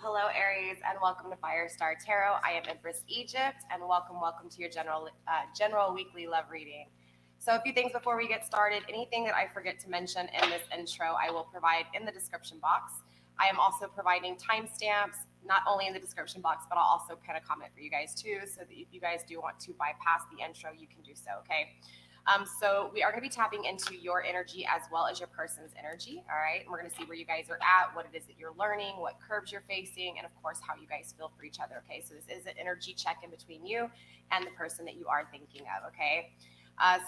Hello, Aries, and welcome to FireStar Tarot. I am Empress Egypt, and welcome to your general weekly love reading. So a few things before we get started. Anything that I forget to mention in this intro, I will provide in the description box. I am also providing timestamps, not only in the description box, but I'll also pin a comment for you guys too, so that if you guys do want to bypass the intro, you can do so, okay? So we are going to be tapping into your energy as well as your person's energy. All right. And we're going to see where you guys are at, what it is that you're learning, what curves you're facing, and of course, how you guys feel for each other. Okay. So this is an energy check in between you and the person that you are thinking of. Okay.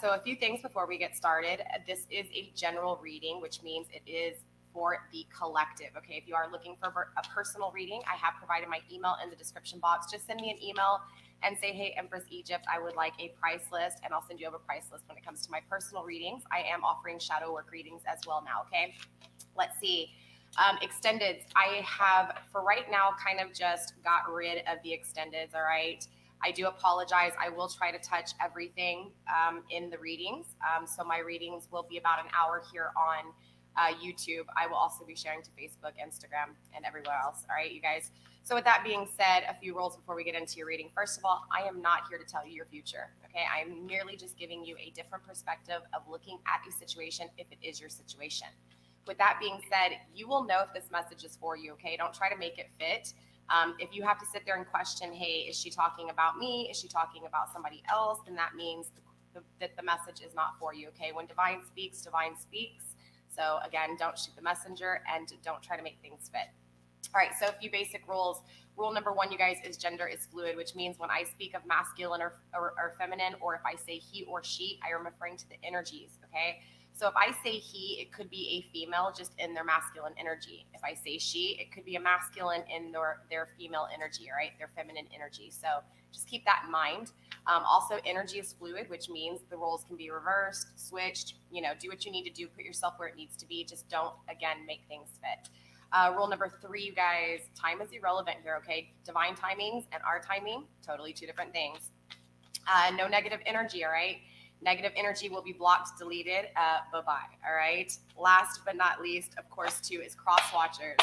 So a few things before we get started. This is a general reading, which means it is for the collective. Okay. If you are looking for a personal reading, I have provided my email in the description box. Just send me an email and say, hey, Empress Egypt, I would like a price list, and I'll send you over a price list when it comes to my personal readings. I am offering shadow work readings as well now, okay? Let's see. Extendeds. I have, for right now, kind of just got rid of the extendeds, all right? I do apologize. I will try to touch everything in the readings. So my readings will be about an hour here on YouTube. I will also be sharing to Facebook, Instagram, and everywhere else. All right, you guys. So with that being said, a few rules before we get into your reading. First of all, I am not here to tell you your future. Okay, I am merely just giving you a different perspective of looking at a situation if it is your situation. With that being said, you will know if this message is for you. Okay, don't try to make it fit. If you have to sit there and question, hey, is she talking about me? Is she talking about somebody else? Then that means that the message is not for you. Okay, when divine speaks, divine speaks. So again, don't shoot the messenger and don't try to make things fit. All right, so a few basic rules. Rule number one, you guys, is gender is fluid, which means when I speak of masculine or feminine, or if I say he or she, I am referring to the energies, okay? So if I say he, it could be a female just in their masculine energy. If I say she, it could be a masculine in their female energy, all right, their feminine energy. So just keep that in mind. Also, energy is fluid, which means the roles can be reversed, switched, do what you need to do, put yourself where it needs to be. Just don't, again, make things fit. Rule number three, you guys, time is irrelevant here, okay? Divine timings and our timing, totally two different things. No negative energy, all right? Negative energy will be blocked, deleted, bye-bye, all right? Last but not least, of course, too, is cross watchers.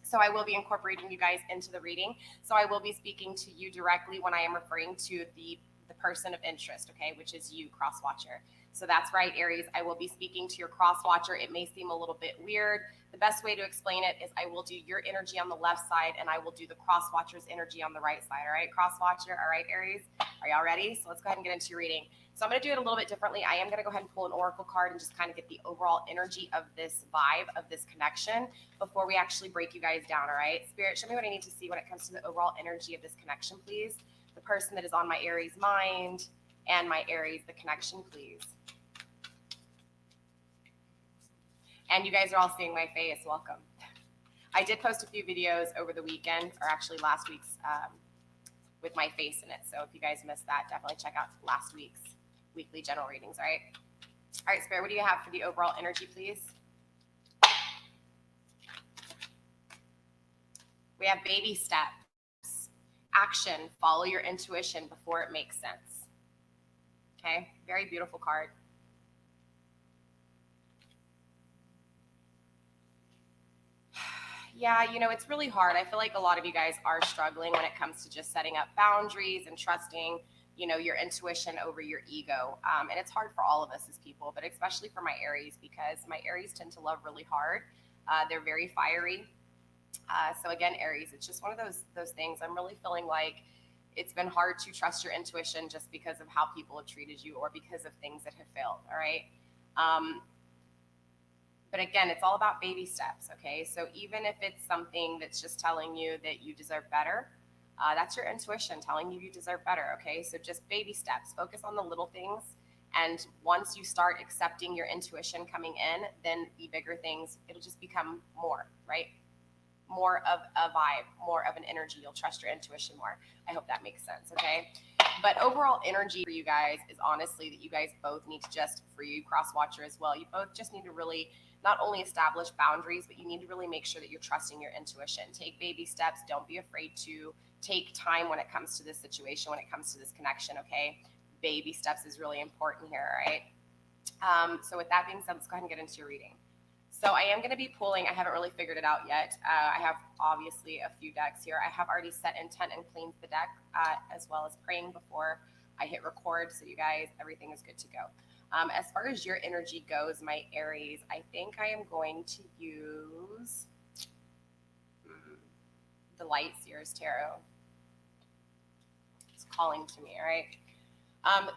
So I will be incorporating you guys into the reading. So I will be speaking to you directly when I am referring to the person of interest, okay, which is you, cross watcher. So that's right, Aries. I will be speaking to your cross watcher. It may seem a little bit weird. The best way to explain it is I will do your energy on the left side and I will do the cross watcher's energy on the right side. All right, cross watcher. All right, Aries. Are y'all ready? So let's go ahead and get into your reading. So I'm going to do it a little bit differently. I am going to go ahead and pull an oracle card and just kind of get the overall energy of this vibe, of this connection, before we actually break you guys down. All right, Spirit, show me what I need to see when it comes to the overall energy of this connection, please. The person that is on my Aries mind and my Aries, the connection, please. And you guys are all seeing my face. Welcome. I did post a few videos over the weekend, or actually last week's, with my face in it. So if you guys missed that, definitely check out last week's weekly general readings, all right? All right, Spirit, what do you have for the overall energy, please? We have baby steps. Action. Follow your intuition before it makes sense. Okay, very beautiful card. Yeah, it's really hard. I feel like a lot of you guys are struggling when it comes to just setting up boundaries and trusting, your intuition over your ego. And it's hard for all of us as people, but especially for my Aries, because my Aries tend to love really hard. They're very fiery. So again, Aries, it's just one of those things. I'm really feeling like it's been hard to trust your intuition just because of how people have treated you or because of things that have failed. All right. But again, it's all about baby steps, okay? So even if it's something that's just telling you that you deserve better, That's your intuition telling you you deserve better, okay? So just baby steps. Focus on the little things. And once you start accepting your intuition coming in, then the bigger things, it'll just become more, right? More of a vibe, more of an energy. You'll trust your intuition more. I hope that makes sense, okay? But overall energy for you guys is honestly that you guys both need to just, for you cross watcher as well, you both just need to really not only establish boundaries, but you need to really make sure that you're trusting your intuition. Take baby steps. Don't be afraid to take time when it comes to this situation, when it comes to this connection, okay? Baby steps is really important here, all right? So with that being said, let's go ahead and get into your reading. So I am going to be pulling. I haven't really figured it out yet. I have obviously a few decks here. I have already set intent and cleaned the deck, as well as praying before I hit record. So you guys, everything is good to go. As far as your energy goes, my Aries, I think I am going to use the Light Seers Tarot. It's calling to me, all right?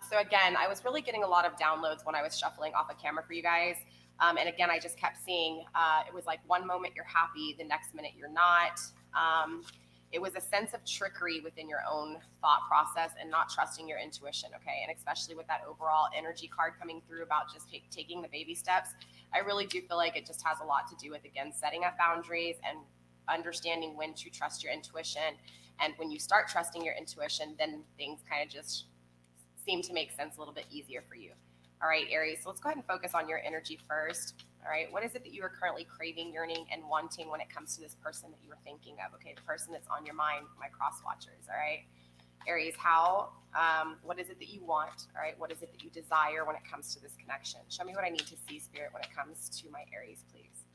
So again, I was really getting a lot of downloads when I was shuffling off a camera for you guys. And again, I just kept seeing, it was like one moment you're happy, the next minute you're not. It was a sense of trickery within your own thought process and not trusting your intuition, okay? And especially with that overall energy card coming through about just taking the baby steps, I really do feel like it just has a lot to do with, again, setting up boundaries and understanding when to trust your intuition. And when you start trusting your intuition, then things kind of just seem to make sense a little bit easier for you. All right, Aries, so let's go ahead and focus on your energy first. All right, what is it that you are currently craving, yearning, and wanting when it comes to this person that you were thinking of? Okay, the person that's on your mind, my cross watchers. All right, Aries, what is it that you want? All right, what is it that you desire when it comes to this connection? Show me what I need to see, Spirit, when it comes to my Aries, please.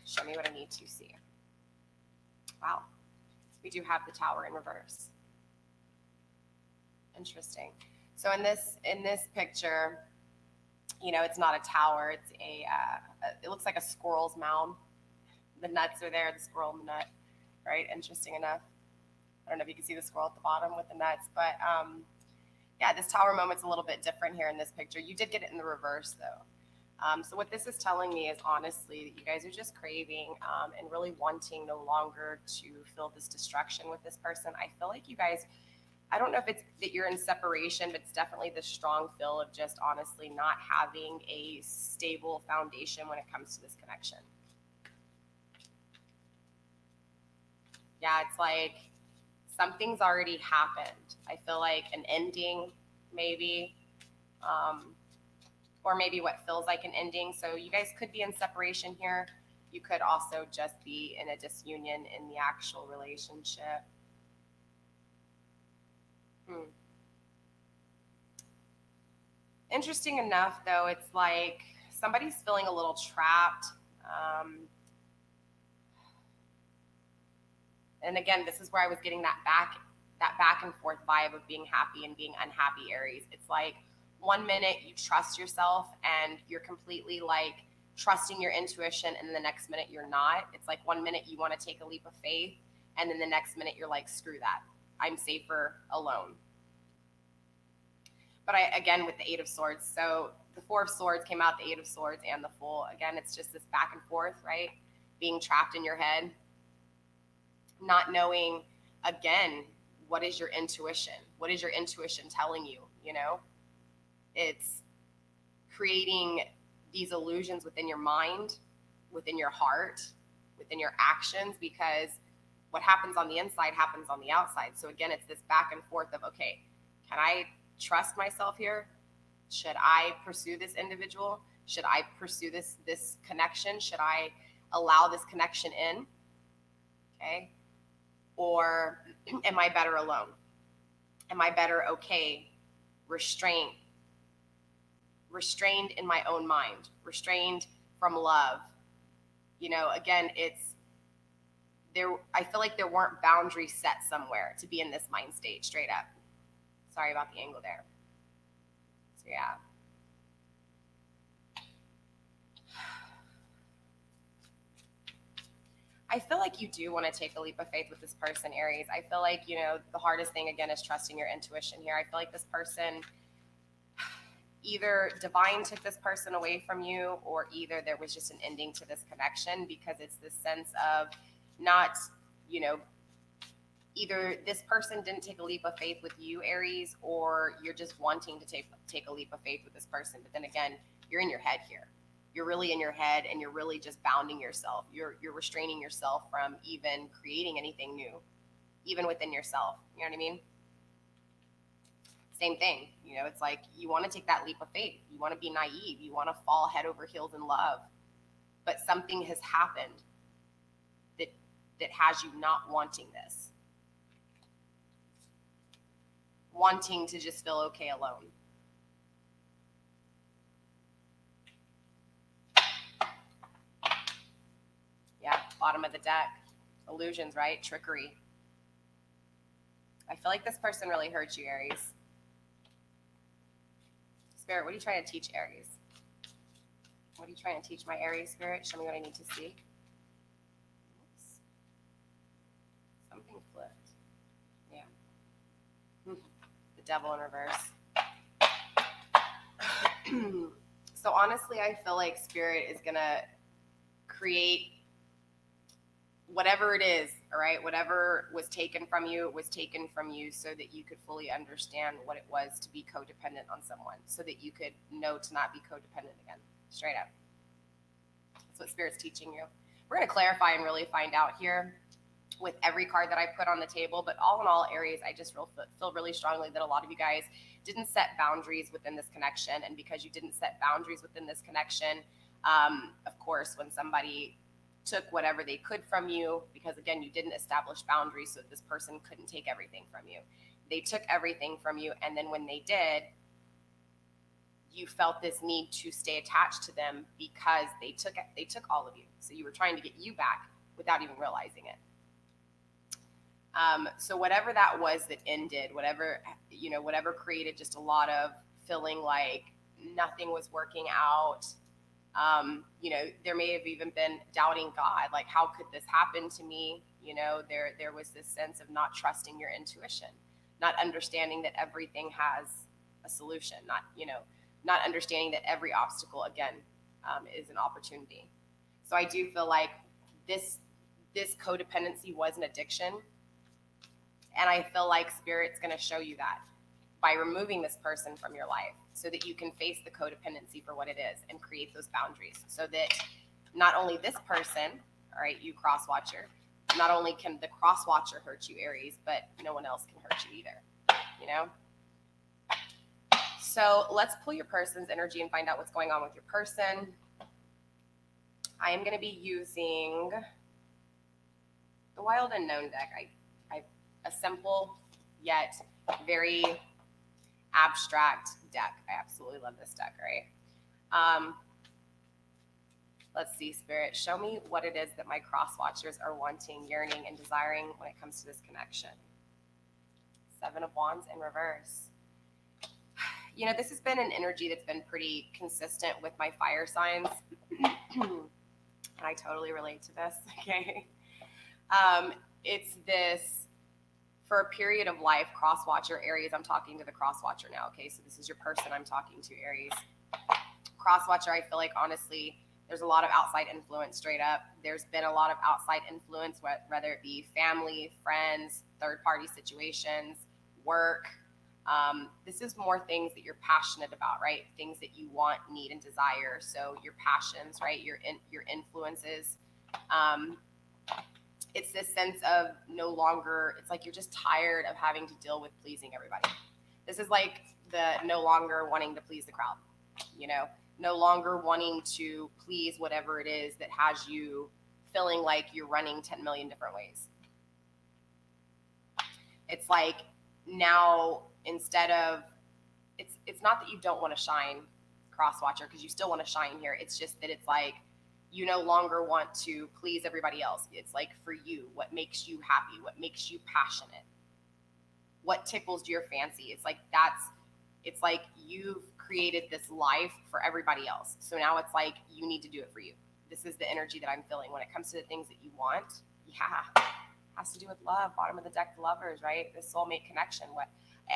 Show me what I need to see. Wow, we do have the Tower in reverse. Interesting. So in this picture, you know, it's not a tower. It's it looks like a squirrel's mound. The nuts are there, the squirrel and the nut, right? Interesting enough. I don't know if you can see the squirrel at the bottom with the nuts, but yeah, this tower moment's a little bit different here in this picture. You did get it in the reverse though. So what this is telling me is honestly that you guys are just craving and really wanting no longer to feel this destruction with this person. I feel like you guys, I don't know if it's that you're in separation, but it's definitely the strong feel of just honestly not having a stable foundation when it comes to this connection. Yeah, it's like something's already happened. I feel like an ending, maybe, or maybe what feels like an ending. So you guys could be in separation here. You could also just be in a disunion in the actual relationship. Interesting enough, though, it's like somebody's feeling a little trapped. And again, this is where I was getting that back and forth vibe of being happy and being unhappy, Aries. It's like one minute you trust yourself and you're completely like trusting your intuition, and then the next minute you're not. It's like one minute you want to take a leap of faith, and then the next minute you're like, screw that. I'm safer alone. But again, with the Eight of Swords, so the Four of Swords came out, the Eight of Swords, and the Fool. Again, it's just this back and forth, right? Being trapped in your head, not knowing, again, what is your intuition? What is your intuition telling you, you know? It's creating these illusions within your mind, within your heart, within your actions, because what happens on the inside happens on the outside. So again, it's this back and forth of, okay, can I trust myself here? Should I pursue this individual? Should I pursue this connection? Should I allow this connection in? Okay. Or am I better alone? Am I better, okay, restrained in my own mind, restrained from love? You know, again, it's there. I feel like there weren't boundaries set somewhere to be in this mind state, straight up. Sorry about the angle there. So yeah. I feel like you do want to take a leap of faith with this person, Aries. I feel like, you know, the hardest thing, again, is trusting your intuition here. I feel like this person, either divine took this person away from you, or either there was just an ending to this connection, because it's this sense of not, you know, either this person didn't take a leap of faith with you, Aries, or you're just wanting to take a leap of faith with this person. But then again, you're in your head here. You're really in your head, and you're really just bounding yourself. You're restraining yourself from even creating anything new, even within yourself. You know what I mean? Same thing. You know, it's like you want to take that leap of faith. You want to be naive. You want to fall head over heels in love. But something has happened that has you not wanting this. Wanting to just feel okay alone. Yeah, bottom of the deck. Illusions, right? Trickery. I feel like this person really hurt you, Aries. Spirit, what are you trying to teach, Aries? What are you trying to teach my Aries, Spirit? Show me what I need to see. Oops. Something flipped. Yeah. The devil in reverse. So honestly, I feel like Spirit is going to create whatever it is, all right? Whatever was taken from you, it was taken from you so that you could fully understand what it was to be codependent on someone, so that you could know to not be codependent again. Straight up. That's what Spirit's teaching you. We're going to clarify and really find out here with every card that I put on the table. But all in all, Aries, I just feel really strongly that a lot of you guys didn't set boundaries within this connection. And because you didn't set boundaries within this connection, of course, when somebody took whatever they could from you, because again, you didn't establish boundaries, so this person couldn't take everything from you. They took everything from you, and then when they did, you felt this need to stay attached to them because they took all of you. So you were trying to get you back without even realizing it. So whatever that was that ended, whatever created just a lot of feeling like nothing was working out. There may have even been doubting God, like, how could this happen to me? There was this sense of not trusting your intuition, not understanding that everything has a solution, not understanding that every obstacle, again, is an opportunity. So I do feel like this codependency was an addiction. And I feel like Spirit's going to show you that by removing this person from your life so that you can face the codependency for what it is and create those boundaries so that not only this person, all right, you cross watcher, not only can the cross watcher hurt you, Aries, but no one else can hurt you either, So let's pull your person's energy and find out what's going on with your person. I am going to be using the Wild Unknown deck. A simple yet very abstract deck. I absolutely love this deck, right? Let's see, Spirit, show me what it is that my cross watchers are wanting, yearning, and desiring when it comes to this connection. 7 of Wands in reverse. This has been an energy that's been pretty consistent with my fire signs. And I totally relate to this, okay? It's this, for a period of life, cross-watcher, Aries, I'm talking to the cross-watcher now, okay? So this is your person I'm talking to, Aries. Cross-watcher, I feel like, honestly, there's a lot of outside influence, straight up. There's been a lot of outside influence, whether it be family, friends, third-party situations, work. This is more things that you're passionate about, right? Things that you want, need, and desire. So your passions, right? Your influences. It's this sense of no longer, it's like you're just tired of having to deal with pleasing everybody. This is like the no longer wanting to please the crowd, no longer wanting to please whatever it is that has you feeling like you're running 10 million different ways. It's like now, instead of, it's not that you don't want to shine, cross-watcher, because you still want to shine here. It's just that it's like, you no longer want to please everybody else. It's like, for you, what makes you happy, what makes you passionate, what tickles your fancy. It's like you've created this life for everybody else. So now it's like you need to do it for you. This is the energy that I'm feeling when it comes to the things that you want. Yeah, has to do with love. Bottom of the deck, lovers, right? This soulmate connection.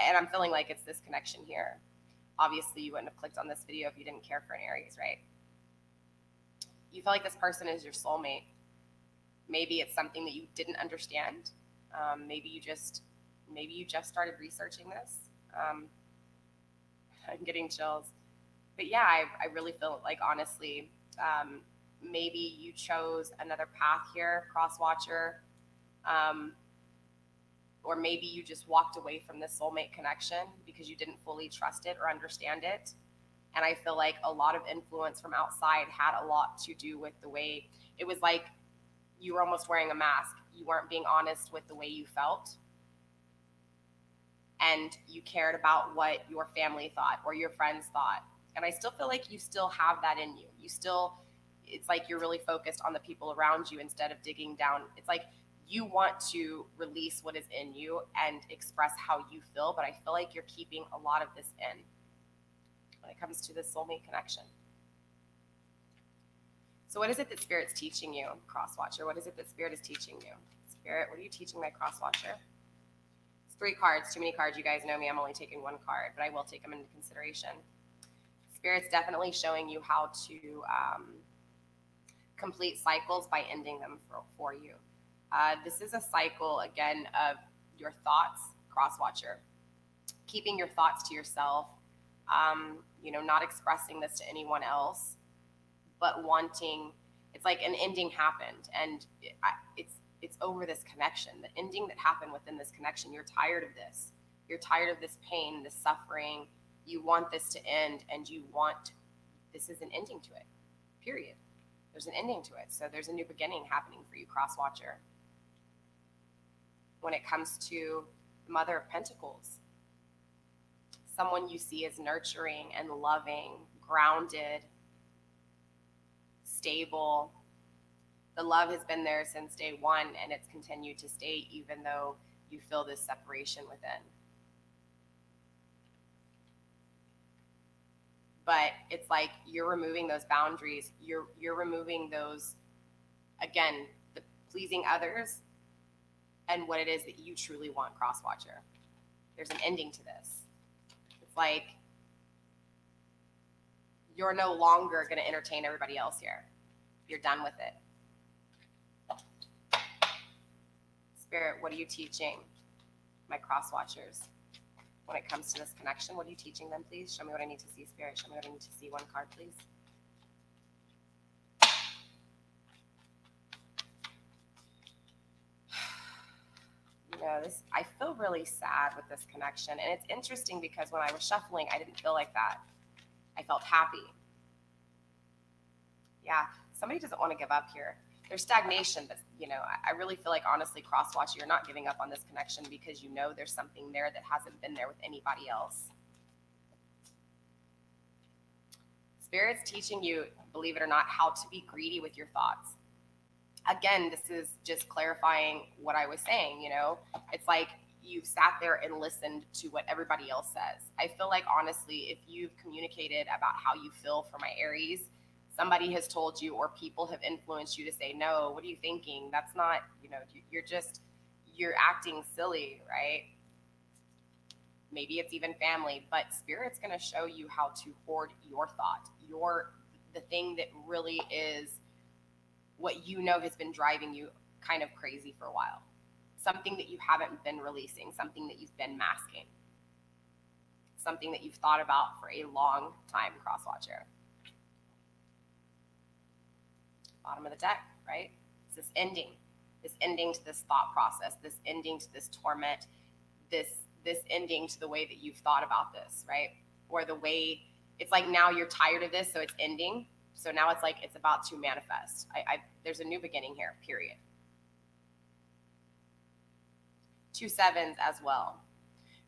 And I'm feeling like it's this connection here. Obviously, you wouldn't have clicked on this video if you didn't care for an Aries, right? You feel like this person is your soulmate. Maybe it's something that you didn't understand. Maybe you just started researching this. I'm getting chills. But yeah, I really feel like, honestly, maybe you chose another path here, cross watcher, or maybe you just walked away from this soulmate connection because you didn't fully trust it or understand it. And I feel like a lot of influence from outside had a lot to do with the way it was, like you were almost wearing a mask. You weren't being honest with the way you felt, and you cared about what your family thought or your friends thought. And I still feel like you still have that in you. It's like you're really focused on the people around you instead of digging down. It's like you want to release what is in you and express how you feel, but I feel like you're keeping a lot of this in when it comes to this soulmate connection. So what is it that Spirit's teaching you, Crosswatcher? What is it that Spirit is teaching you? Spirit, what are you teaching my Crosswatcher? It's 3 cards, too many cards. You guys know me, I'm only taking 1 card, but I will take them into consideration. Spirit's definitely showing you how to complete cycles by ending them for you. This is a cycle, again, of your thoughts, Crosswatcher. Keeping your thoughts to yourself, not expressing this to anyone else, but wanting, it's like an ending happened, and it's over this connection. The ending that happened within this connection, you're tired of this. You're tired of this pain, this suffering. You want this to end, and this is an ending to it, period. There's an ending to it. So there's a new beginning happening for you, Crosswatcher. When it comes to the Mother of Pentacles, someone you see as nurturing and loving, grounded, stable. The love has been there since day one, and it's continued to stay even though you feel this separation within. But it's like you're removing those boundaries. You're removing those, again, the pleasing others and what it is that you truly want, Crosswatcher. There's an ending to this. It's like you're no longer going to entertain everybody else here. You're done with it. Spirit, what are you teaching my Crosswatchers when it comes to this connection? What are you teaching them, please? Show me what I need to see, Spirit. Show me what I need to see. 1 card, please. I feel really sad with this connection. And it's interesting because when I was shuffling, I didn't feel like that. I felt happy. Yeah, somebody doesn't want to give up here. There's stagnation, but I really feel like, honestly, Crosswatch, you're not giving up on this connection because there's something there that hasn't been there with anybody else. Spirit's teaching you, believe it or not, how to be greedy with your thoughts. Again, this is just clarifying what I was saying. It's like you've sat there and listened to what everybody else says. I feel like, honestly, if you've communicated about how you feel for my Aries, somebody has told you, or people have influenced you to say, no, what are you thinking? That's not, you're acting silly, right? Maybe it's even family, but Spirit's going to show you how to hoard your thought, the thing that really is what has been driving you kind of crazy for a while. Something that you haven't been releasing, something that you've been masking, something that you've thought about for a long time, Crosswatcher. Bottom of the deck, right? It's this ending to this thought process, this ending to this torment, this ending to the way that you've thought about this, right? Or the way, it's like now you're tired of this, so it's ending. So now it's like it's about to manifest. There's a new beginning here, period. 2 sevens as well.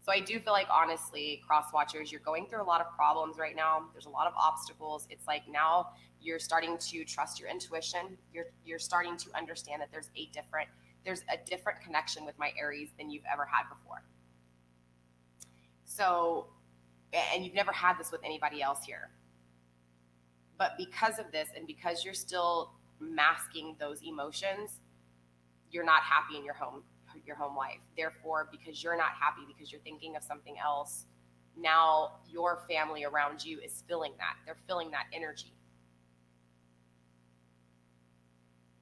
So I do feel like, honestly, Crosswatchers, you're going through a lot of problems right now. There's a lot of obstacles. It's like now you're starting to trust your intuition. You're starting to understand that there's a different connection with my Aries than you've ever had before. So, and you've never had this with anybody else here. But because of this, and because you're still masking those emotions, you're not happy in your home life. Therefore, because you're not happy, because you're thinking of something else, now your family around you is feeling that. They're feeling that energy.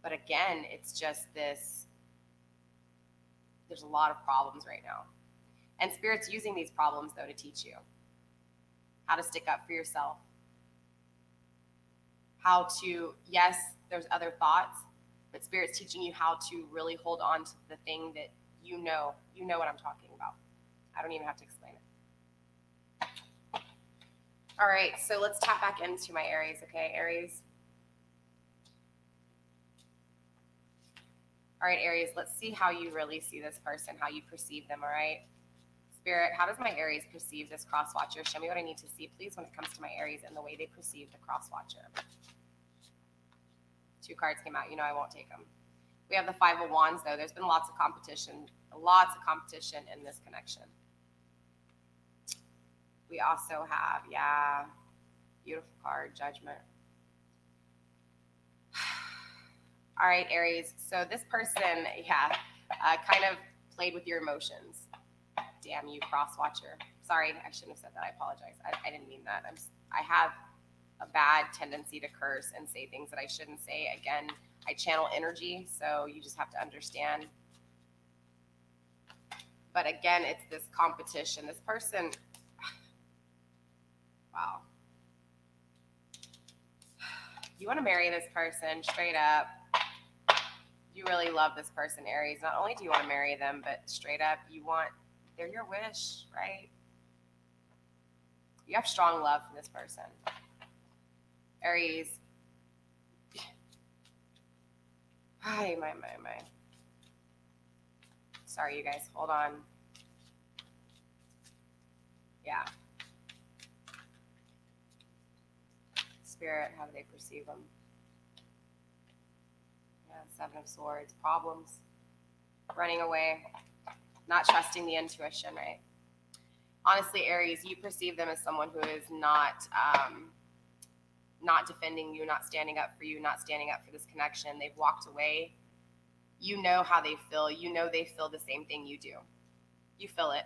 But again, it's just this, There's a lot of problems right now. And Spirit's using these problems, though, to teach you how to stick up for yourself. How to, yes, there's other thoughts, but Spirit's teaching you how to really hold on to the thing that you know what I'm talking about. I don't even have to explain it. All right, so let's tap back into my Aries, okay? Aries. All right, Aries, let's see how you really see this person, how you perceive them, all right? Spirit, how does my Aries perceive this cross-watcher? Show me what I need to see, please, when it comes to my Aries and the way they perceive the cross-watcher. 2 cards came out. You know I won't take them. We have the 5 of Wands, though. There's been lots of competition in this connection. We also have, yeah, beautiful card, Judgment. All right, Aries. So this person, kind of played with your emotions. Damn you, cross-watcher. Sorry, I shouldn't have said that. I apologize. I didn't mean that. I have a bad tendency to curse and say things that I shouldn't say. Again, I channel energy, so you just have to understand. But again, it's this competition. This person, wow. You want to marry this person straight up. You really love this person, Aries. Not only do you want to marry them, but straight up, they're your wish, right? You have strong love for this person. Aries. Hi, my. Sorry, you guys. Hold on. Yeah. Spirit, how do they perceive them? Yeah, 7 of Swords. Problems. Running away. Not trusting the intuition, right? Honestly, Aries, you perceive them as someone who is not defending you, not standing up for you, not standing up for this connection. They've walked away. You know how they feel. You know they feel the same thing you do. You feel it.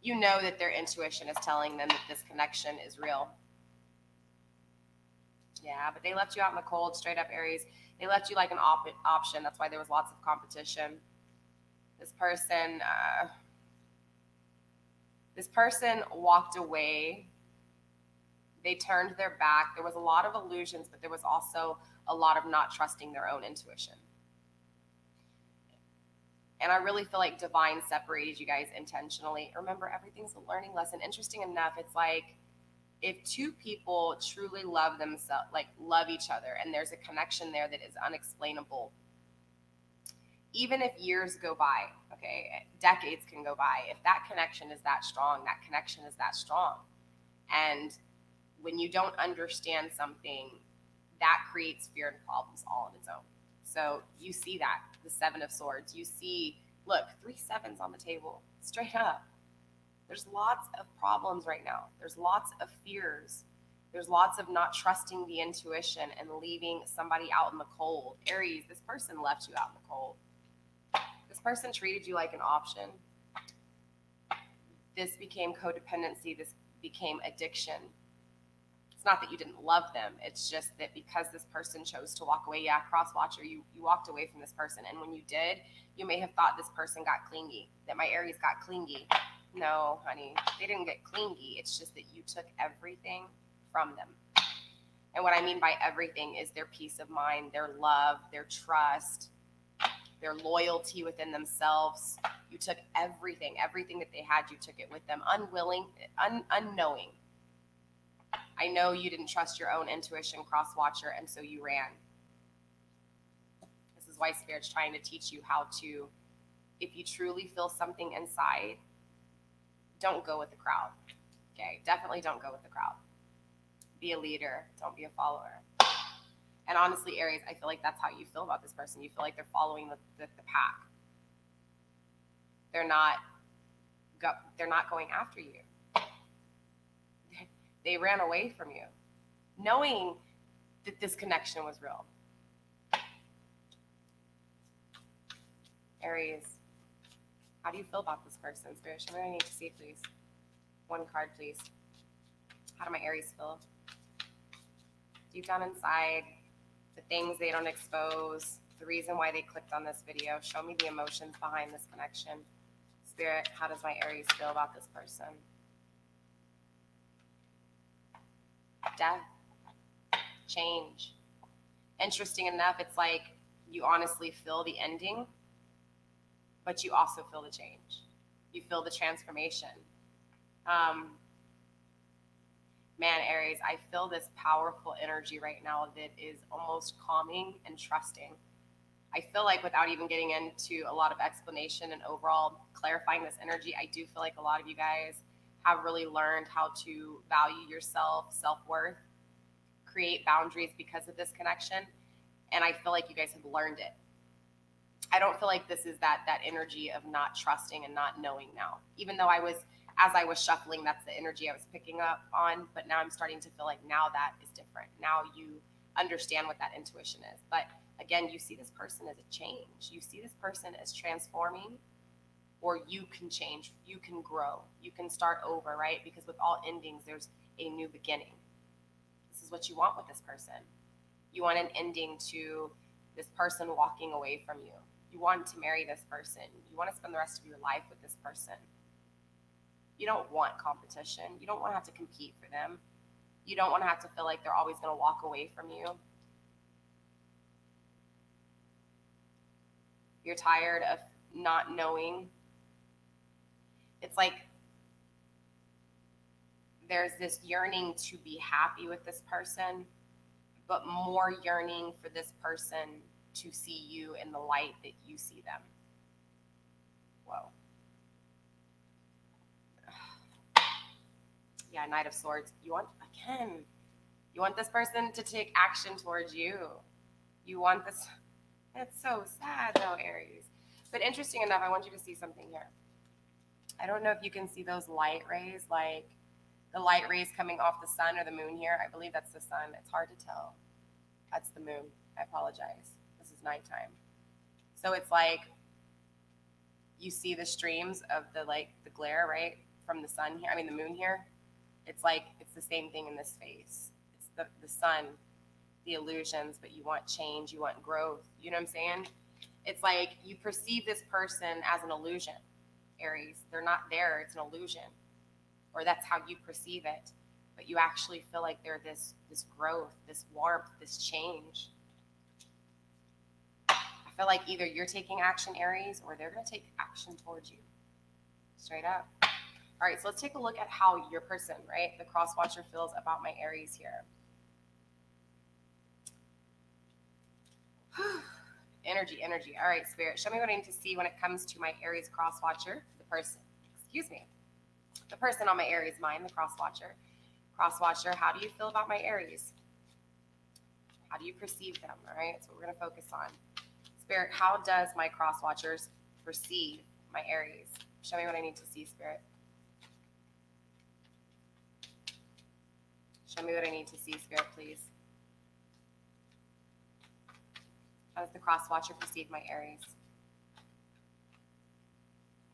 You know that their intuition is telling them that this connection is real. Yeah, but they left you out in the cold, straight up, Aries. They left you like an option. That's why there was lots of competition. This person walked away. They turned their back. There was a lot of illusions, but there was also a lot of not trusting their own intuition. And I really feel like divine separated you guys intentionally. Remember, everything's a learning lesson. Interesting enough, it's like if 2 people truly love themselves, like love each other, and there's a connection there that is unexplainable, even if years go by, okay, decades can go by, if that connection is that strong, that connection is that strong. And when you don't understand something, that creates fear and problems all on its own. So you see that, the 7 of Swords. You see, look, 3 7s on the table, straight up. There's lots of problems right now. There's lots of fears. There's lots of not trusting the intuition and leaving somebody out in the cold. Aries, this person left you out in the cold. This person treated you like an option. This became codependency. This became addiction. It's not that you didn't love them. It's just that because this person chose to walk away, cross-watcher, you walked away from this person. And when you did, you may have thought this person got clingy, that my Aries got clingy. No, honey, they didn't get clingy. It's just that you took everything from them. And what I mean by everything is their peace of mind, their love, their trust, their loyalty within themselves. You took everything that they had, you took it with them, unknowing. I know you didn't trust your own intuition, cross-watcher, and so you ran. This is why Spirit's trying to teach you how to, if you truly feel something inside, don't go with the crowd. Okay, definitely don't go with the crowd. Be a leader, don't be a follower. And honestly, Aries, I feel like that's how you feel about this person. You feel like they're following the pack. They're not going after you. They ran away from you, knowing that this connection was real. Aries, how do you feel about this person? Spirit, show me what I need to see, please. 1 card, please. How do my Aries feel? Deep down inside, the things they don't expose, the reason why they clicked on this video. Show me the emotions behind this connection. Spirit, how does my Aries feel about this person? Death. Change. Interesting enough, it's like you honestly feel the ending, but you also feel the change. You feel the transformation. Man, Aries, I feel this powerful energy right now that is almost calming and trusting. I feel like without even getting into a lot of explanation and overall clarifying this energy, I do feel like a lot of you guys have really learned how to value yourself, self-worth, create boundaries because of this connection. And I feel like you guys have learned it. I don't feel like this is that energy of not trusting and not knowing now. Even though as I was shuffling, that's the energy I was picking up on. But now I'm starting to feel like now that is different. Now you understand what that intuition is. But again, you see this person as a change. You see this person as transforming, or you can change, you can grow, you can start over, right? Because with all endings, there's a new beginning. This is what you want with this person. You want an ending to this person walking away from you. You want to marry this person. You want to spend the rest of your life with this person. You don't want competition. You don't want to have to compete for them. You don't want to have to feel like they're always going to walk away from you. You're tired of not knowing. It's like there's this yearning to be happy with this person, but more yearning for this person to see you in the light that you see them. Whoa. Yeah, Knight of Swords. You want this person to take action towards you. You want this. It's so sad though, Aries. But interesting enough, I want you to see something here. I don't know if you can see those light rays, like the light rays coming off the sun or the moon here. I believe that's the sun. It's hard to tell. That's the moon. I apologize. This is nighttime. So it's like you see the streams of the glare, right, from the sun here. I mean the moon here. It's like it's the same thing in this face. It's the sun, the illusions, but you want change, you want growth. You know what I'm saying? It's like you perceive this person as an illusion, Aries. They're not there. It's an illusion. Or that's how you perceive it. But you actually feel like they're this growth, this warmth, this change. I feel like either you're taking action, Aries, or they're going to take action towards you. Straight up. All right, so let's take a look at how your person, right, the cross watcher, feels about my Aries here. Energy. All right, Spirit, show me what I need to see when it comes to my Aries cross watcher, the person on my Aries mind, the cross watcher. Cross watcher, how do you feel about my Aries? How do you perceive them? All right, that's what we're going to focus on. Spirit, how does my cross watchers perceive my Aries? Show me what I need to see, Spirit. Show me what I need to see, Spirit, please. How does the cross watcher perceive my Aries?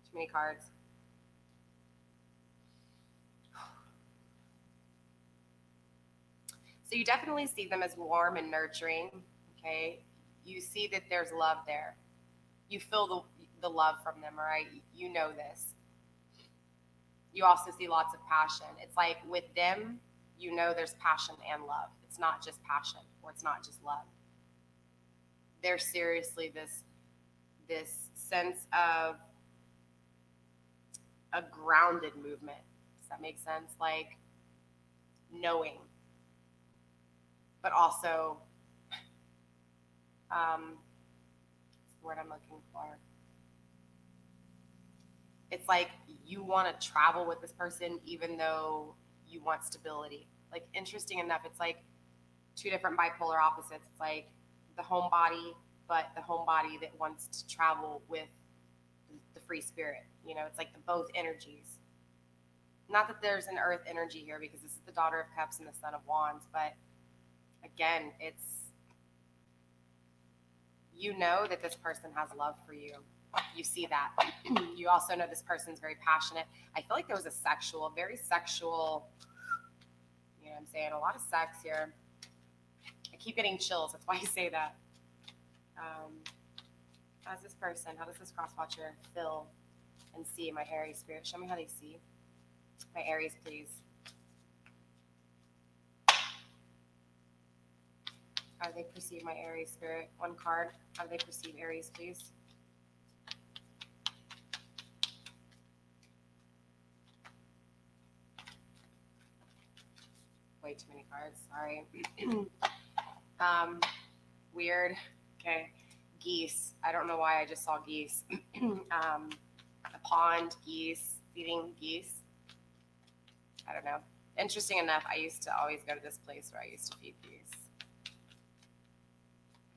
Too many cards. So you definitely see them as warm and nurturing, okay? You see that there's love there. You feel the love from them, all right? You know this. You also see lots of passion. It's like with them, you know there's passion and love. It's not just passion, or it's not just love. There's seriously this sense of a grounded movement. Does that make sense? Like knowing, but also, what's the word I'm looking for? It's like you want to travel with this person even though you want stability. Like, interesting enough, it's like two different bipolar opposites. It's like the homebody, but the homebody that wants to travel with the free spirit. You know, it's like both energies. Not that there's an earth energy here, because this is the Daughter of Cups and the Son of Wands, but again, it's, you know that this person has love for you. You see that. You also know this person's very passionate. I feel like there was a very sexual, you know what I'm saying, a lot of sex here. I keep getting chills. That's why I say that. How's this person, how does this cross watcher feel and see my Aries spirit? Show me how they see my Aries, please. How do they perceive my Aries spirit? One card. How do they perceive Aries, please? Way too many cards. Sorry. Weird. Okay. Geese. I don't know why I just saw geese. A pond, geese, feeding geese. I don't know. Interesting enough, I used to always go to this place where I used to feed geese.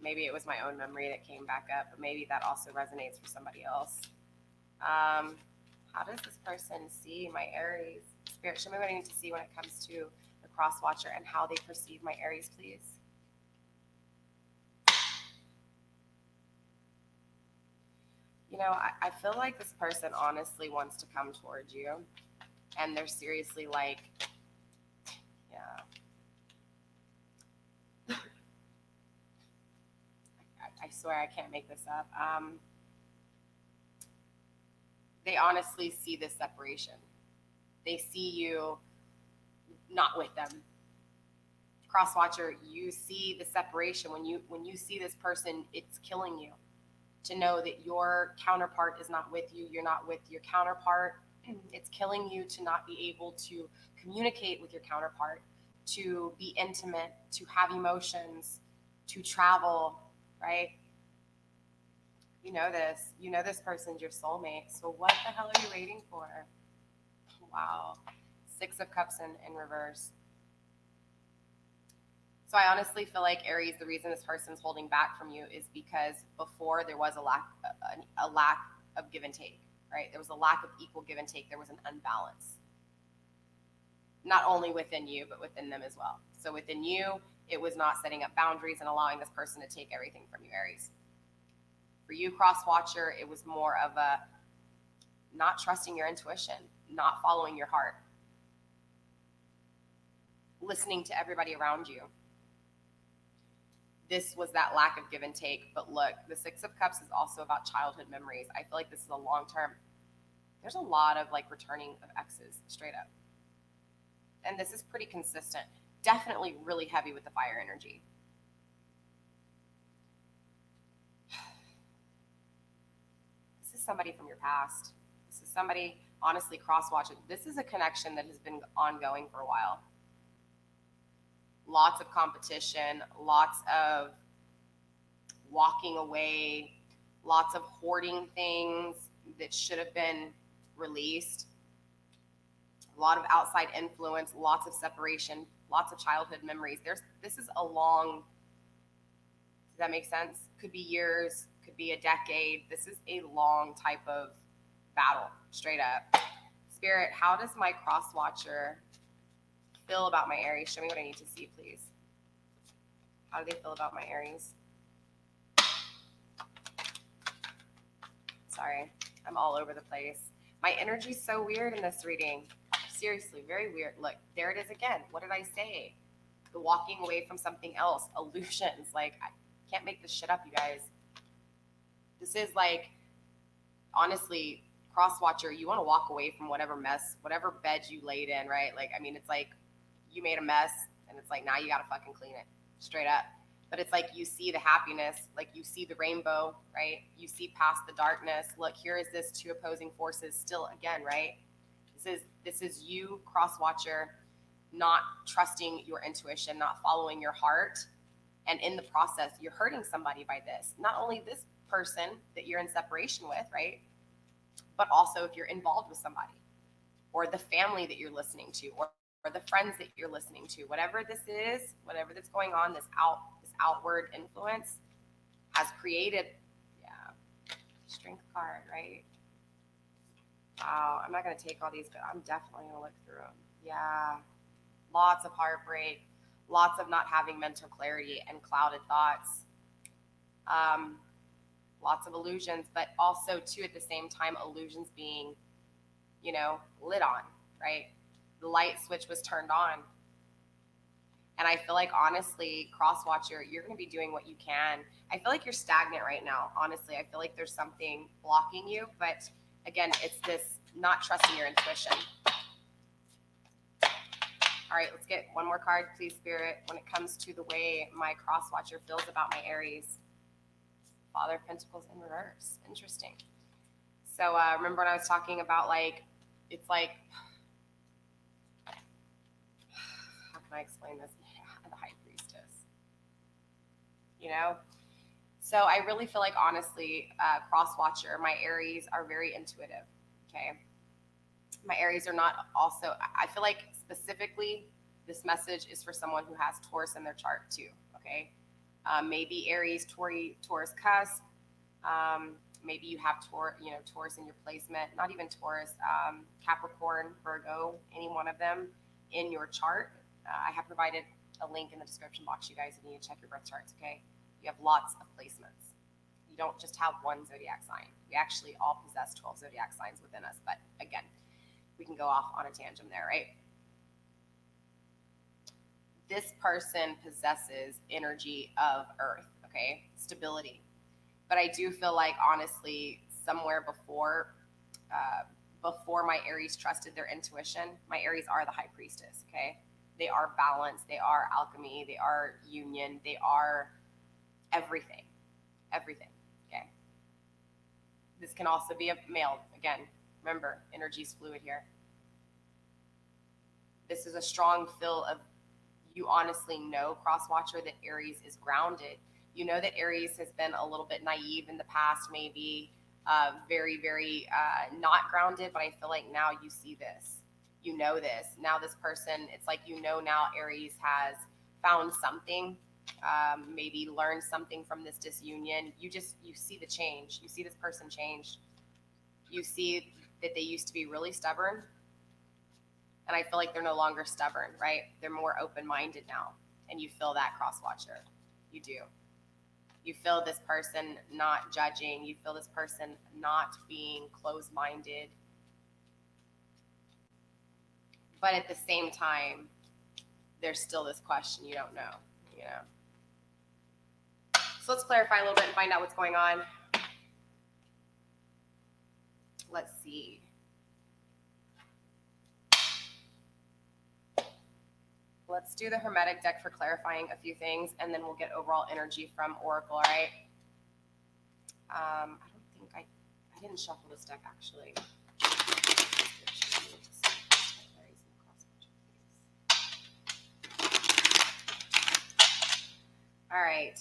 Maybe it was my own memory that came back up, but maybe that also resonates for somebody else. How does this person see my Aries? Spirit, show me what I need to see when it comes to the cross watcher and how they perceive my Aries, please. You know, I feel like this person honestly wants to come towards you, and they're seriously like, yeah. I swear I can't make this up. They honestly see this separation. They see you not with them. Cross watcher, you see the separation. When you see this person, it's killing you. To know that your counterpart is not with you, you're not with your counterpart. It's killing you to not be able to communicate with your counterpart, to be intimate, to have emotions, to travel, right? You know this person's your soulmate. So what the hell are you waiting for? Wow. 6 of Cups in reverse. So I honestly feel like Aries, the reason this person's holding back from you is because before there was a lack of give and take, right? There was a lack of equal give and take. There was an unbalance, not only within you, but within them as well. So within you, it was not setting up boundaries and allowing this person to take everything from you, Aries. For you, cross watcher, it was more of a not trusting your intuition, not following your heart, listening to everybody around you. This was that lack of give and take. But look, the 6 of Cups is also about childhood memories. I feel like this is a long term. There's a lot of like returning of exes, straight up. And this is pretty consistent. Definitely really heavy with the fire energy. This is somebody from your past. This is somebody, honestly, cross watching. This is a connection that has been ongoing for a while. Lots of competition, lots of walking away, lots of hoarding things that should have been released, a lot of outside influence, lots of separation, lots of childhood memories. This is a long, does that make sense? Could be years, could be a decade. This is a long type of battle, straight up. Spirit, how does my cross watcher feel about my Aries? Show me what I need to see, please. How do they feel about my Aries? Sorry, I'm all over the place. My energy's so weird in this reading. Seriously, very weird. Look, there it is again. What did I say? The walking away from something else, illusions. Like, I can't make this shit up, you guys. This is like, honestly, cross watcher, you want to walk away from whatever mess, whatever bed you laid in, right? Like, I mean, it's like you made a mess and it's like now you got to fucking clean it, straight up. But it's like you see the happiness, like you see the rainbow, right? You see past the darkness. Look, here is this 2 opposing forces still again, right? This is you, cross watcher, not trusting your intuition, not following your heart. And in the process, you're hurting somebody by this. Not only this person that you're in separation with, right? But also if you're involved with somebody or the family that you're listening to or the friends that you're listening to, whatever this is, whatever that's going on, this outward influence has created, strength card, right? Wow, I'm not going to take all these, but I'm definitely going to look through them. Yeah, lots of heartbreak, lots of not having mental clarity and clouded thoughts. Lots of illusions, but also too at the same time, illusions being, lit on, right? The light switch was turned on. And I feel like, honestly, cross watcher, you're going to be doing what you can. I feel like you're stagnant right now. Honestly, I feel like there's something blocking you. But again, it's this not trusting your intuition. All right, let's get one more card, please, Spirit. When it comes to the way my cross watcher feels about my Aries. Father of Pentacles in reverse. Interesting. So remember when I was talking about, like, it's like, how can I explain this? Yeah, the High Priestess. You know? So I really feel like, honestly, cross watcher, my Aries are very intuitive. Okay. My Aries are not also, I feel like specifically this message is for someone who has Taurus in their chart too. Okay. Maybe Aries, Taurus cusp. Maybe you have Taurus in your placement, not even Taurus, Capricorn, Virgo, any one of them in your chart. I have provided a link in the description box, you guys, if you need to check your birth charts, okay? You have lots of placements. You don't just have one zodiac sign. We actually all possess 12 zodiac signs within us, but again, we can go off on a tangent there, right? This person possesses energy of Earth, okay? Stability. But I do feel like, honestly, somewhere before my Aries trusted their intuition, my Aries are the High Priestess, okay? They are balance, they are alchemy, they are union, they are everything, okay? This can also be a male, again, remember, energy's fluid here. This is a strong feel of, you honestly know, cross watcher, that Aries is grounded. You know that Aries has been a little bit naive in the past, maybe very, very not grounded, but I feel like now you see this. You know this. Now this person, it's like, you know, now Aries has found something, maybe learned something from this disunion. You see the change. You see this person change. You see that they used to be really stubborn. And I feel like they're no longer stubborn, right? They're more open-minded now. And you feel that, cross watcher. You do. You feel this person not judging. You feel this person not being closed-minded. But at the same time, there's still this question you don't know, you know? So let's clarify a little bit and find out what's going on. Let's see. Let's do the Hermetic deck for clarifying a few things, and then we'll get overall energy from Oracle, all right? I don't think I didn't shuffle this deck, actually. All right.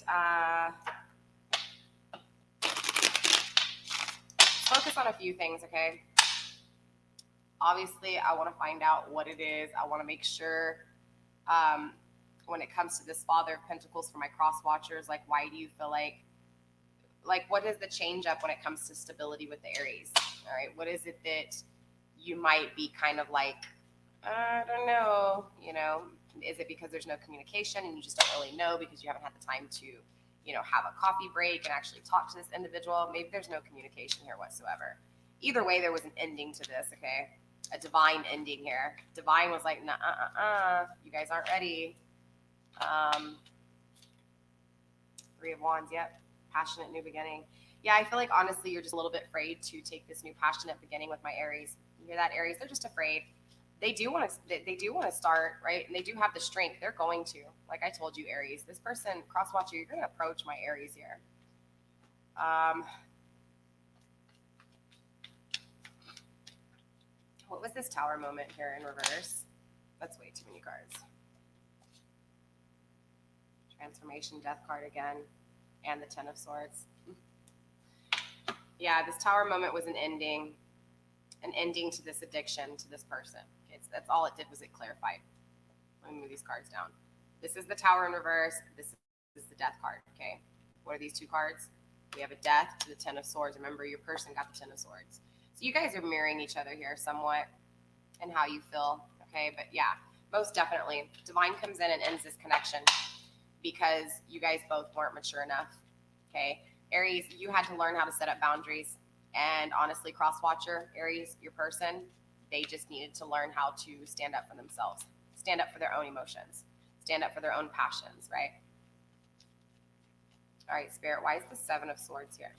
Focus on a few things, okay? Obviously, I want to find out what it is. I want to make sure, when it comes to this Father of Pentacles for my cross watchers, like, why do you feel like what is the change up when it comes to stability with the Aries? All right, what is it that you might be kind of like, I don't know, you know? Is it because there's no communication and you just don't really know because you haven't had the time to, you know, have a coffee break and actually talk to this individual? Maybe there's no communication here whatsoever. Either way, there was an ending to this, okay? A divine ending here. Divine was like, nah, you guys aren't ready. Three of Wands, yep. Passionate new beginning. Yeah, I feel like, honestly, you're just a little bit afraid to take this new passionate beginning with my Aries. You hear that, Aries? They're just afraid. They do want to start, right? And they do have the strength. They're going to. Like I told you, Aries, this person, cross watcher, you're going to approach my Aries here. What was this Tower moment here in reverse? That's way too many cards. Transformation, Death card again, and the Ten of Swords. Yeah, this Tower moment was an ending to this addiction to this person. Okay, that's all it did, was it clarified. Let me move these cards down. This is the Tower in reverse. This is the Death card, okay? What are these two cards? We have a Death to the Ten of Swords. Remember, your person got the Ten of Swords. So you guys are mirroring each other here somewhat and how you feel, okay? But yeah, most definitely. Divine comes in and ends this connection because you guys both weren't mature enough, okay? Aries, you had to learn how to set up boundaries. And honestly, cross watcher, Aries, your person, they just needed to learn how to stand up for themselves, stand up for their own emotions, stand up for their own passions, right? All right, Spirit, why is the Seven of Swords here?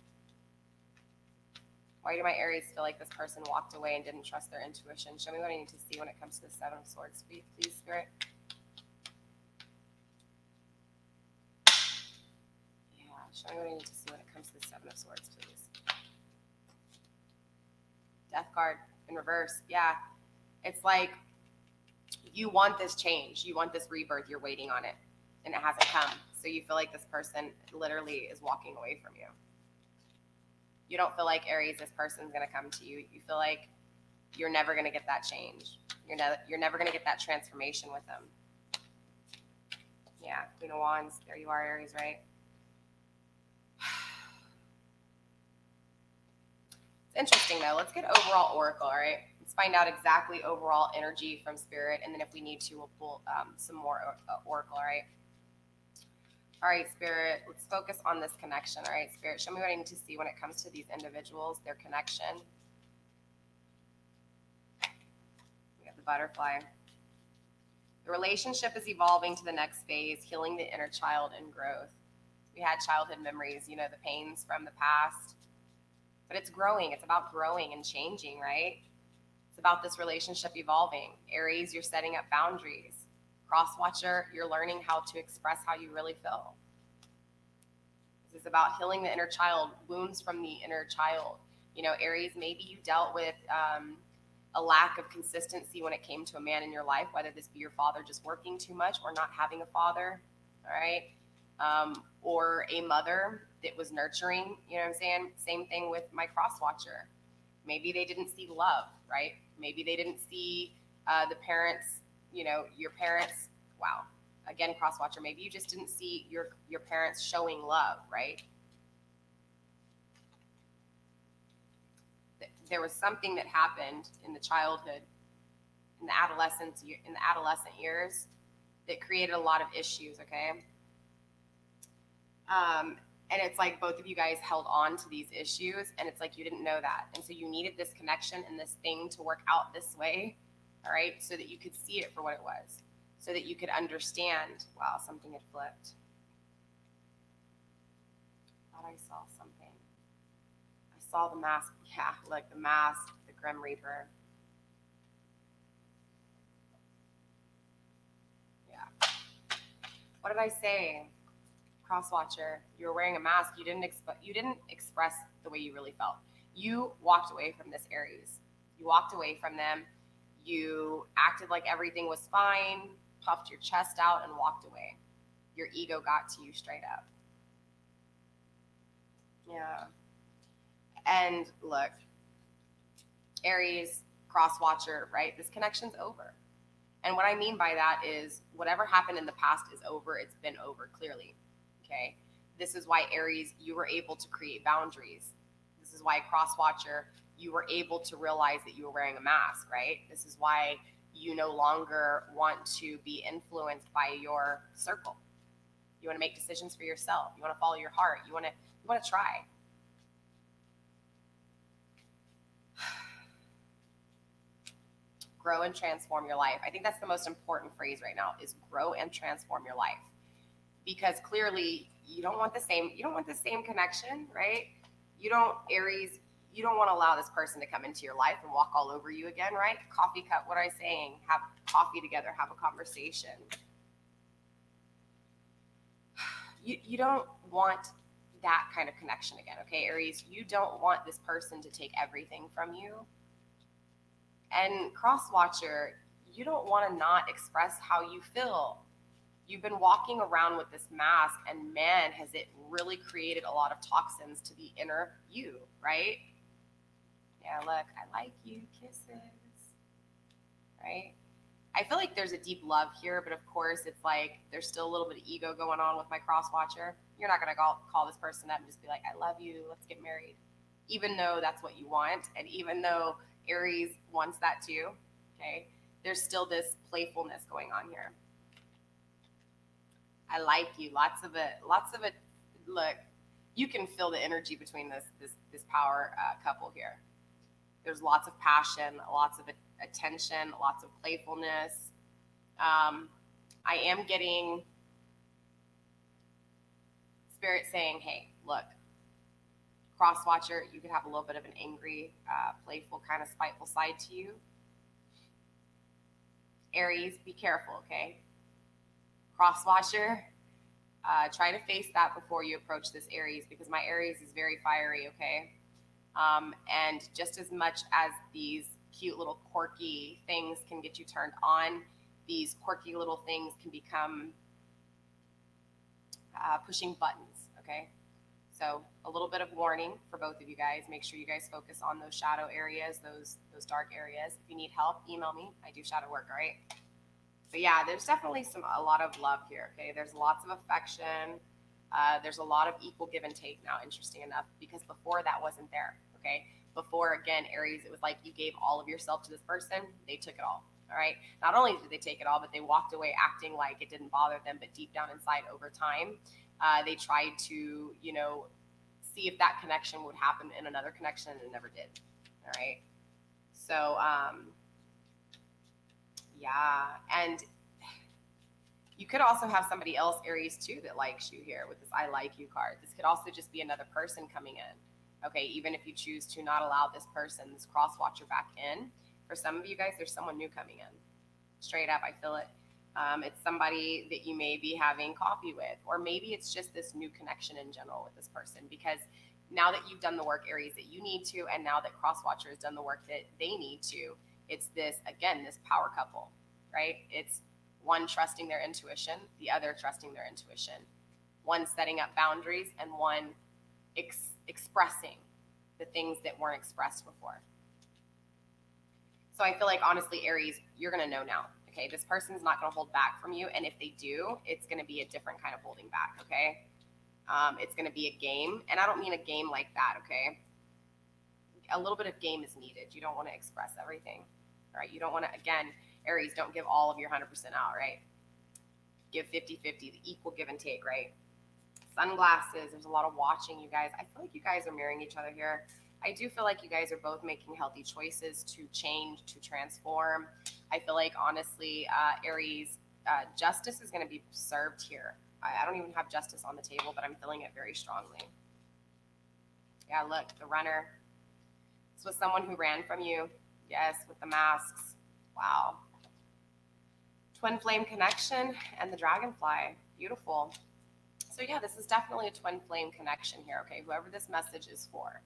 Why do my Aries feel like this person walked away and didn't trust their intuition? Show me what I need to see when it comes to the Seven of Swords, please, Spirit. Yeah, show me what I need to see when it comes to the Seven of Swords, please. Death card in reverse. Yeah, it's like you want this change. You want this rebirth. You're waiting on it, and it hasn't come. So you feel like this person literally is walking away from you. You don't feel like, Aries, this person's going to come to you. You feel like you're never going to get that change. You're never going to get that transformation with them. Yeah, Queen of Wands. There you are, Aries, right? It's interesting, though. Let's get overall oracle, all right? Let's find out exactly overall energy from Spirit, and then if we need to, we'll pull some more oracle, all right? All right, Spirit, let's focus on this connection. All right, Spirit, show me what I need to see when it comes to these individuals, their connection. We have the butterfly. The relationship is evolving to the next phase, healing the inner child and growth. We had childhood memories, you know, the pains from the past. But it's growing. It's about growing and changing, right? It's about this relationship evolving. Aries, you're setting up boundaries. Crosswatcher, you're learning how to express how you really feel. This is about healing the inner child, wounds from the inner child. You know, Aries, maybe you dealt with a lack of consistency when it came to a man in your life, whether this be your father just working too much or not having a father, all right? Or a mother that was nurturing, you know what I'm saying? Same thing with my crosswatcher. Maybe they didn't see love, right? Maybe they didn't see the parents, you know, your parents, wow. Again, crosswatcher, maybe you just didn't see your parents showing love, right? There was something that happened in the childhood, in the adolescent years, that created a lot of issues, okay? And it's like both of you guys held on to these issues, and it's like you didn't know that. And so you needed this connection and this thing to work out this way, all right, so that you could see it for what it was, so that you could understand, wow, something had flipped. I thought I saw something. I saw the mask. Yeah, like the mask, the Grim Reaper. Yeah. What did I say? Crosswatcher, you were wearing a mask. You didn't express the way you really felt. You walked away from this Aries. You walked away from them. You acted like everything was fine, puffed your chest out, and walked away. Your ego got to you straight up. Yeah. And look, Aries, crosswatcher, right? This connection's over. And what I mean by that is whatever happened in the past is over. It's been over, clearly. Okay. This is why, Aries, you were able to create boundaries. This is why, crosswatcher, you were able to realize that you were wearing a mask, right? This is why you no longer want to be influenced by your circle. You want to make decisions for yourself. You want to follow your heart. You want to try. Grow and transform your life. I think that's the most important phrase right now, is grow and transform your life. Because clearly you don't want the same connection, right? You don't, Aries, you don't want to allow this person to come into your life and walk all over you again, right? Coffee cup, what am I saying? Have coffee together, have a conversation. You don't want that kind of connection again, okay, Aries? You don't want this person to take everything from you. And crosswatcher, you don't want to not express how you feel. You've been walking around with this mask, and man, has it really created a lot of toxins to the inner you, right? Yeah, look, I like you, kisses, right? I feel like there's a deep love here, but of course it's like there's still a little bit of ego going on with my crosswatcher. You're not going to call this person up and just be like, I love you, let's get married. Even though that's what you want, and even though Aries wants that too, okay? There's still this playfulness going on here. I like you, lots of it. Look, you can feel the energy between this power couple here. There's lots of passion, lots of attention, lots of playfulness. I am getting Spirit saying, hey, look, cross watcher, you could have a little bit of an angry, playful, kind of spiteful side to you. Aries, be careful, okay? Cross watcher, try to face that before you approach this Aries, because my Aries is very fiery, okay? And just as much as these cute little quirky things can get you turned on, these quirky little things can become pushing buttons, okay? So a little bit of warning for both of you guys. Make sure you guys focus on those shadow areas, those dark areas. If you need help, email me. I do shadow work, all right? But yeah, there's definitely a lot of love here, okay? There's lots of affection. There's a lot of equal give and take now, interesting enough, because before that wasn't there, okay? Before, again, Aries, it was like you gave all of yourself to this person. They took it all, right? Not only did they take it all, but they walked away acting like it didn't bother them, but deep down inside over time, they tried to, see if that connection would happen in another connection, and it never did, all right? So, yeah, and you could also have somebody else, Aries, too, that likes you here with this I like you card. This could also just be another person coming in, okay? Even if you choose to not allow this person, this cross watcher, back in, for some of you guys, there's someone new coming in. Straight up, I feel it. It's somebody that you may be having coffee with, or maybe it's just this new connection in general with this person, because now that you've done the work, Aries, that you need to, and now that Crosswatcher has done the work that they need to, it's this, again, this power couple, right? It's one trusting their intuition, the other trusting their intuition, one setting up boundaries, and one expressing the things that weren't expressed before. So I feel like, honestly, Aries, you're going to know now. Okay, this person's not going to hold back from you, and if they do, it's going to be a different kind of holding back, okay? It's going to be a game, and I don't mean a game like that, okay? A little bit of game is needed. You don't want to express everything, right? You don't want to, again, Aries, don't give all of your 100% out, right? Give 50-50, the equal give and take, right? Sunglasses, there's a lot of watching, you guys. I feel like you guys are mirroring each other here. I do feel like you guys are both making healthy choices to change, to transform. I feel like, honestly, Aries, justice is going to be served here. I don't even have justice on the table, but I'm feeling it very strongly. Yeah, look, the runner. This was someone who ran from you. Yes, with the masks. Wow. Twin flame connection and the dragonfly. Beautiful. So yeah, this is definitely a twin flame connection here, okay? Whoever this message is for.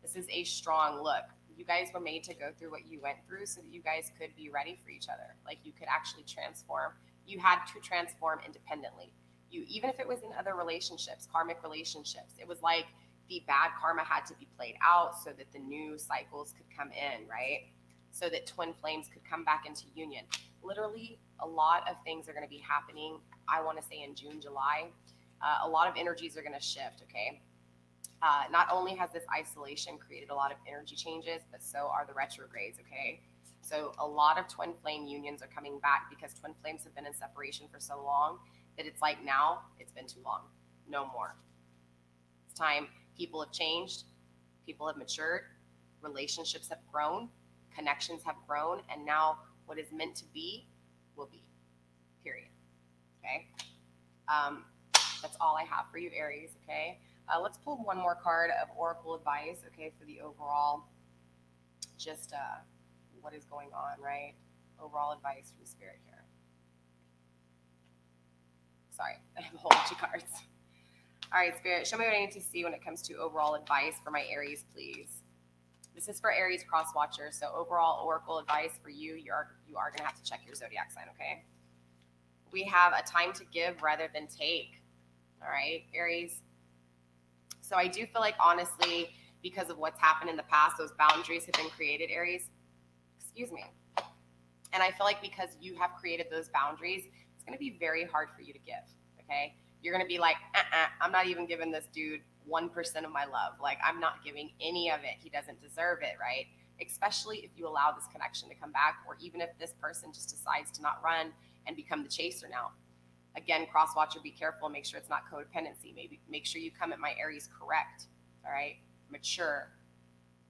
This is a strong look. You guys were made to go through what you went through so that you guys could be ready for each other. Like, you could actually transform. You had to transform independently. Even if it was in other relationships, karmic relationships, it was like the bad karma had to be played out so that the new cycles could come in, right? So that twin flames could come back into union. Literally, a lot of things are going to be happening, I want to say, in June, July. A lot of energies are going to shift, okay? Not only has this isolation created a lot of energy changes, but so are the retrogrades, okay? So a lot of twin flame unions are coming back because twin flames have been in separation for so long that it's like, now it's been too long. No more. It's time. People have changed. People have matured. Relationships have grown. Connections have grown. And now what is meant to be will be. Period. Okay? That's all I have for you, Aries, okay? Let's pull one more card of Oracle advice, okay, for the overall, just what is going on, right? Overall advice from Spirit here. Sorry, I have a whole bunch of cards. All right, Spirit, show me what I need to see when it comes to overall advice for my Aries, please. This is for Aries cross watchers, so overall Oracle advice for you. You are going to have to check your zodiac sign, okay? We have a time to give rather than take. All right, Aries. So I do feel like, honestly, because of what's happened in the past, those boundaries have been created, Aries. Excuse me. And I feel like because you have created those boundaries, it's going to be very hard for you to give, okay? You're going to be like, I'm not even giving this dude 1% of my love. Like, I'm not giving any of it. He doesn't deserve it, right? Especially if you allow this connection to come back, or even if this person just decides to not run and become the chaser now. Again, cross watcher, be careful. Make sure it's not codependency. Maybe make sure you come at my Aries correct, all right? Mature,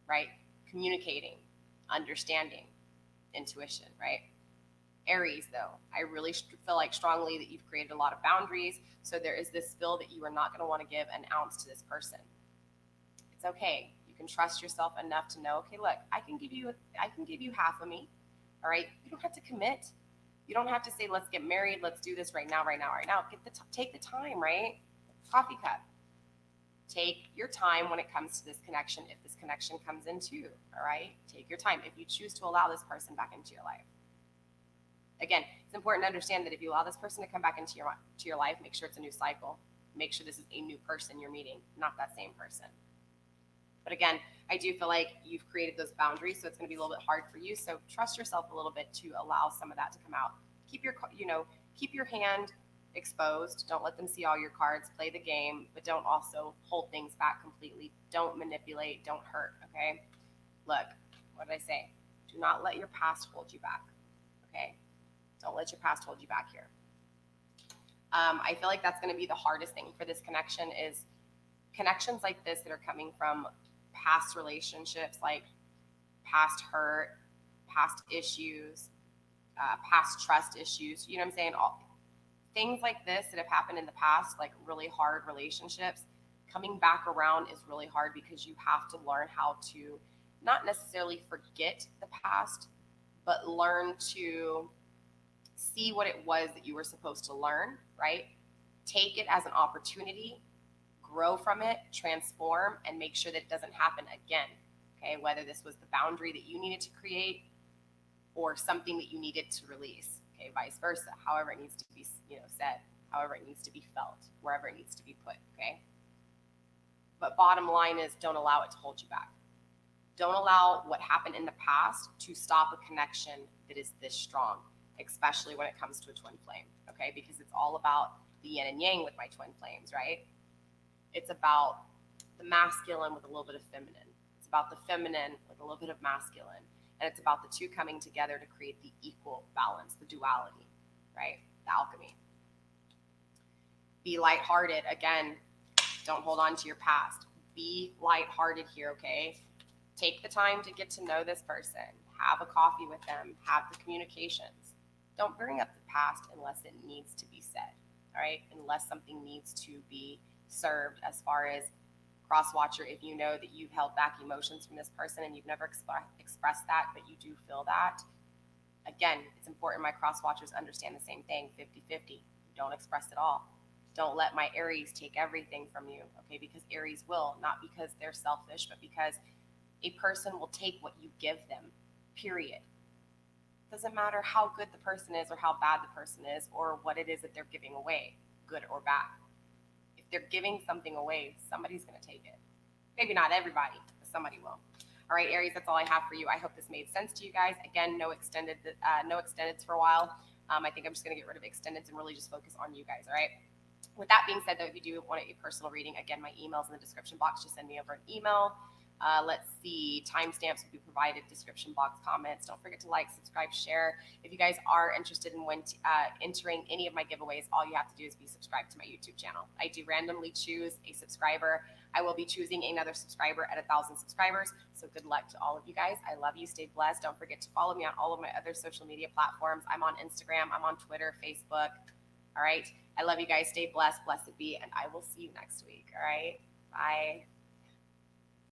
right? Communicating, understanding, intuition, right? Aries, though, I really feel like strongly that you've created a lot of boundaries. So there is this feel that you are not going to want to give an ounce to this person. It's okay. You can trust yourself enough to know, okay, look, I can give you half of me. All right. You don't have to commit. You don't have to say, let's get married. Let's do this right now. Take the time, right? Coffee cup. Take your time when it comes to this connection. If this connection comes in too, all right? Take your time. If you choose to allow this person back into your life. Again, it's important to understand that if you allow this person to come back into your life, make sure it's a new cycle. Make sure this is a new person you're meeting, not that same person. But again, I do feel like you've created those boundaries, so it's going to be a little bit hard for you. So trust yourself a little bit to allow some of that to come out. Keep your hand exposed. Don't let them see all your cards. Play the game, but don't also hold things back completely. Don't manipulate. Don't hurt. Okay. Look, what did I say? Do not let your past hold you back. Okay. Don't let your past hold you back here. I feel like that's going to be the hardest thing for this connection is connections like this that are coming from past relationships, like past hurt, past issues, past trust issues. You know what I'm saying? Things like this that have happened in the past, like really hard relationships, coming back around is really hard because you have to learn how to not necessarily forget the past, but learn to see what it was that you were supposed to learn, right? Take it as an opportunity, grow from it, transform, and make sure that it doesn't happen again, okay? Whether this was the boundary that you needed to create or something that you needed to release, okay? Vice versa, however it needs to be, said, however it needs to be felt, wherever it needs to be put, okay? But bottom line is don't allow it to hold you back. Don't allow what happened in the past to stop a connection that is this strong, especially when it comes to a twin flame, okay? Because it's all about the yin and yang with my twin flames, right? It's about the masculine with a little bit of feminine. It's about the feminine with a little bit of masculine. And it's about the two coming together to create the equal balance, the duality, right? The alchemy. Be lighthearted. Again, don't hold on to your past. Be lighthearted here, okay? Take the time to get to know this person. Have a coffee with them. Have the communications. Don't bring up the past unless it needs to be said, all right? Unless something needs to be served as far as cross-watcher, if you know that you've held back emotions from this person and you've never expressed that, but you do feel that, again, it's important my cross-watchers understand the same thing, 50-50. Don't express it all. Don't let my Aries take everything from you, okay? Because Aries will, not because they're selfish, but because a person will take what you give them, period. Doesn't matter how good the person is or how bad the person is or what it is that they're giving away, good or bad. If they're giving something away, somebody's going to take it. Maybe not everybody, but somebody will. All right, Aries, that's all I have for you. I hope this made sense to you guys. Again, no extendeds for a while. I think I'm just going to get rid of extendeds and really just focus on you guys, all right? With that being said, though, if you do want a personal reading, again, my email's in the description box. Just send me over an email. Let's see, timestamps will be provided, description box, comments. Don't forget to like, subscribe, share. If you guys are interested in entering any of my giveaways, all you have to do is be subscribed to my YouTube channel. I do randomly choose a subscriber. I will be choosing another subscriber at 1,000 subscribers. So good luck to all of you guys. I love you. Stay blessed. Don't forget to follow me on all of my other social media platforms. I'm on Instagram. I'm on Twitter, Facebook. All right. I love you guys. Stay blessed. Blessed be. And I will see you next week. All right. Bye.